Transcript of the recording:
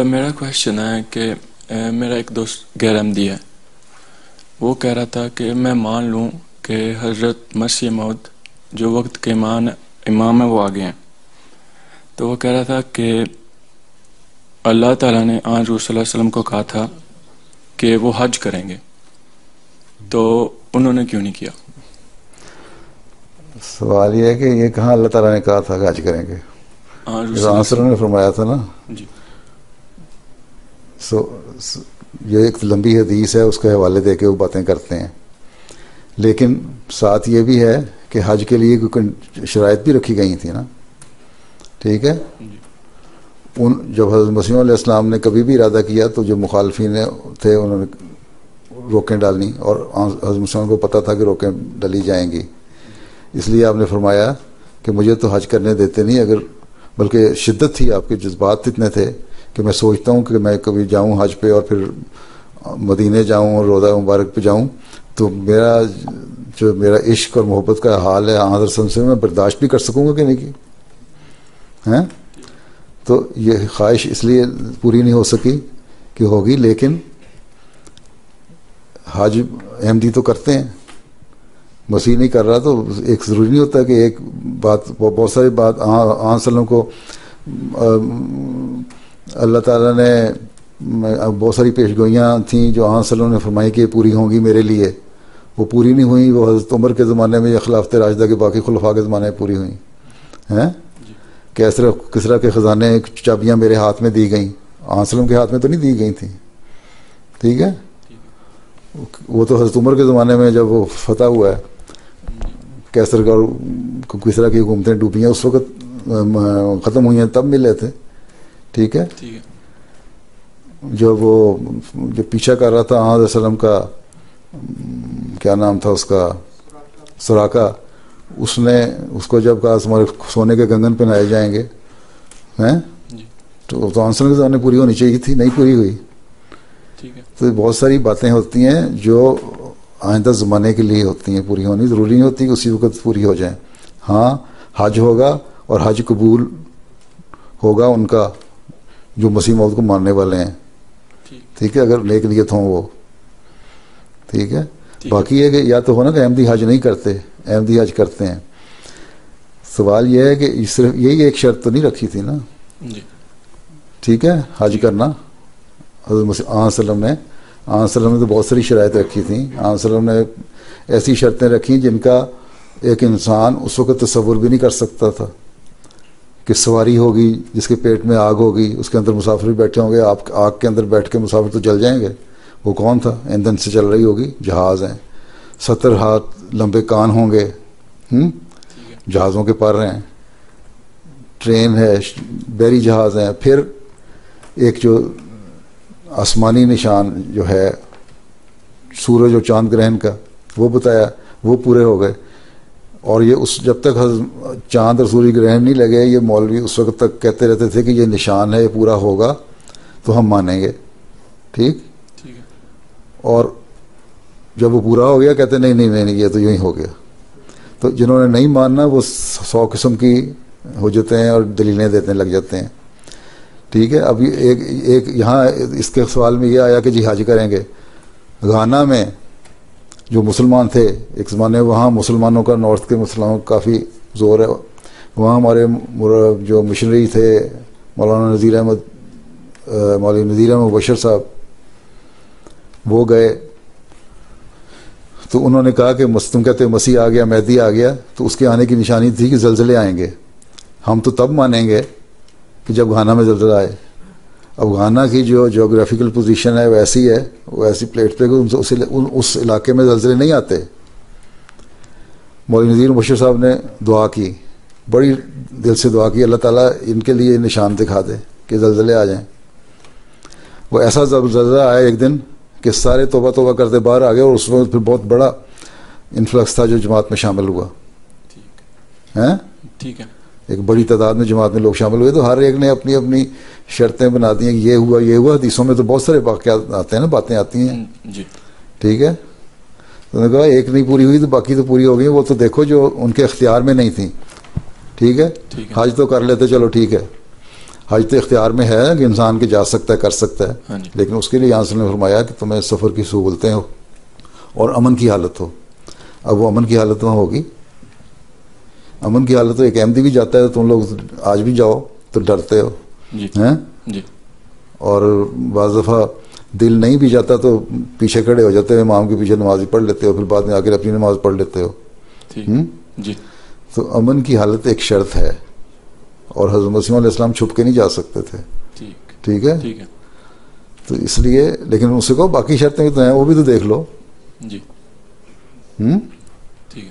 میرا کویشچن ہے کہ میرا ایک دوست غیر احمدی ہے. وہ کہہ رہا تھا کہ میں مان لوں کہ حضرت مسیح موعود جو وقت کے امام ہیں وہ آگے ہیں. تو وہ کہہ رہا تھا کہ اللہ تعالیٰ نے آن حضور صلی اللہ علیہ وسلم کو کہا تھا کہ وہ حج کریں گے، تو انہوں نے کیوں نہیں کیا؟ سوال یہ ہے کہ یہ کہاں اللہ تعالیٰ نے کہا تھا کہ حج کریں گے؟ آنسر نے فرمایا تھا نا جی. یہ ایک لمبی حدیث ہے، اس کے حوالے دے کے وہ باتیں کرتے ہیں. لیکن ساتھ یہ بھی ہے کہ حج کے لیے کوئی شرائط بھی رکھی گئی تھی نا. ٹھیک ہے. جب حضرت مسیح علیہ السلام نے کبھی بھی ارادہ کیا تو جو مخالفین تھے انہوں نے روکیں ڈالنی، اور حضرت مسیح کو پتہ تھا کہ روکیں ڈالی جائیں گی. اس لیے آپ نے فرمایا کہ مجھے تو حج کرنے دیتے نہیں، اگر بلکہ شدت تھی، آپ کے جذبات اتنے تھے کہ میں سوچتا ہوں کہ میں کبھی جاؤں حج پہ اور پھر مدینے جاؤں اور روضہ مبارک پہ جاؤں تو میرا عشق اور محبت کا حال ہے حضرت صلی اللہ علیہ وسلم سے، میں برداشت بھی کر سکوں گا کہ نہیں کی ہیں. تو یہ خواہش اس لیے پوری نہیں ہو سکی کہ ہوگی. لیکن حج احمدی تو کرتے ہیں، مسیح نہیں کر رہا، تو ایک ضروری نہیں ہوتا کہ ایک بات، بہت ساری بات آن صلی کو اللہ تعالیٰ نے بہت ساری پیش گوئیاں تھیں جو آن صلی نے فرمائی کہ یہ پوری ہوں گی میرے لیے، وہ پوری نہیں ہوئیں. وہ حضرت عمر کے زمانے میں یا خلافت راشدہ کے باقی خلفاء کے زمانے میں پوری ہوئیں ہیں کہ کس طرح کے خزانے چابیاں میرے ہاتھ میں دی گئیں، آن صلی کے ہاتھ میں تو نہیں دی گئی تھیں. ٹھیک ہے. وہ تو حضرت عمر کے زمانے میں جب وہ فتح ہوا ہے کیسر کا، کس طرح کی حکومتیں ڈوبی ہیں اس وقت ختم ہوئی ہیں، تب ملے تھے. ٹھیک ہے. جب وہ جو پیچھا کر رہا تھا حضرت وسلم کا، کیا نام تھا اس کا، سراقہ، اس نے اس کو جب کہا ہمارے سونے کے کنگن پہنائے جائیں گے ہیں تو آنسر کے زمانے پوری ہونی چاہیے تھی، نہیں پوری ہوئی. تو بہت ساری باتیں ہوتی ہیں جو آئندہ زمانے کے لیے ہوتی ہیں، پوری ہونی ضروری نہیں ہوتی کہ اسی وقت پوری ہو جائیں. ہاں حج ہوگا اور حج قبول ہوگا ان کا جو مسیح موعود کو ماننے والے ہیں. ٹھیک ہے، اگر نیک نیت ہوں وہ. ٹھیک ہے. باقی یہ کہ یا تو ہونا کہ احمدی حج نہیں کرتے، احمدی حج کرتے ہیں. سوال یہ ہے کہ صرف یہی ایک شرط تو نہیں رکھی تھی نا. ٹھیک ہے. حج کرنا حضرت مسیح وسلم نے تو بہت ساری شرائط رکھی تھیں. وسلم نے ایسی شرطیں رکھیں جن کا ایک انسان اس وقت تصور بھی نہیں کر سکتا تھا کہ سواری ہوگی جس کے پیٹ میں آگ ہوگی، اس کے اندر مسافر بھی بیٹھے ہوں گے، آپ آگ کے اندر بیٹھ کے مسافر تو جل جائیں گے. وہ کون تھا؟ ایندھن سے چل رہی ہوگی، جہاز ہیں، 70 ہاتھ لمبے کان ہوں گے، جہازوں کے پر ہیں، ٹرین ہے، بحری جہاز ہیں. پھر ایک جو آسمانی نشان جو ہے سورج اور چاند گرہن کا وہ بتایا، وہ پورے ہو گئے. اور یہ جب تک چاند اور سورج گرہن نہیں لگے، یہ مولوی اس وقت تک کہتے رہتے تھے کہ یہ نشان ہے، یہ پورا ہوگا تو ہم مانیں گے. ٹھیک. اور جب وہ پورا ہو گیا کہتے نہیں یہ تو یوں ہی ہو گیا. تو جنہوں نے نہیں ماننا وہ 100 قسم کی حجتیں ہیں اور دلیلیں دینے لگ جاتے ہیں. ٹھیک ہے. اب ایک یہاں اس کے سوال میں یہ آیا کہ جی حج کریں گے. گھانا میں جو مسلمان تھے ایک زمانے، وہاں مسلمانوں کا، نارتھ کے مسلمانوں کا کافی زور ہے. وہاں ہمارے جو مشنری تھے مولوی نذیر احمد بشر صاحب، وہ گئے تو انہوں نے کہا کہ تم کہتے مسیح آ گیا، مہدی آ گیا، تو اس کے آنے کی نشانی تھی کہ زلزلے آئیں گے. ہم تو تب مانیں گے کہ جب گھانا میں زلزلہ آئے. اب گھانا کی جو جغرافیکل پوزیشن ہے ویسی ہے، وہ ایسی پلیٹ پہ اس علاقے میں زلزلے نہیں آتے. مولوی نذیر بشر صاحب نے دعا کی، بڑی دل سے دعا کی، اللہ تعالیٰ ان کے لیے نشان دکھا دے کہ زلزلے آ جائیں. وہ ایسا زلزلہ آیا ایک دن کہ سارے توبہ کرتے باہر آ گئے، اور اس وقت پھر بہت بڑا انفلکس تھا جو جماعت میں شامل ہوا. ٹھیک ہے. ایک بڑی تعداد میں جماعت میں لوگ شامل ہوئے، تو ہر ایک نے اپنی اپنی شرطیں بنا دی ہیں کہ یہ ہوا. حدیثوں میں تو بہت سارے واقعات آتے ہیں نا، باتیں آتی ہیں. ٹھیک ہے. تو انہوں نے کہا ایک نہیں پوری ہوئی تو باقی تو پوری ہو گئی. وہ تو دیکھو جو ان کے اختیار میں نہیں تھیں. ٹھیک ہے. حج تو کر لیتے، چلو ٹھیک ہے. حج تو اختیار میں ہے کہ انسان کے جا سکتا ہے، کر سکتا ہے، ہاں جی، لیکن اس کے لیے یہاں سے فرمایا کہ تمہیں سفر کی سہولتیں ہو اور امن کی حالت ہو. اب وہ امن کی حالت وہاں ہوگی؟ امن کی حالت تو ایک احمدی بھی جاتا ہے، تم لوگ آج بھی جاؤ تو ڈرتے ہو جی ہیں، جی اور بعض دفعہ دل نہیں بھی جاتا تو پیچھے کھڑے ہو جاتے ہو، امام کے پیچھے نماز پڑھ لیتے ہو، پھر بعد میں آ کے اپنی نماز پڑھ لیتے ہو. ٹھیک جی تو امن کی حالت ایک شرط ہے، اور حضرت مسیح علیہ السلام چھپ کے نہیں جا سکتے تھے. ٹھیک ٹھیک ہے، ٹھیک ہے تو اس لیے لیکن اس کو باقی شرطیں بھی تو ہیں، وہ بھی تو دیکھ لو. جی ہوں ٹھیک ہے.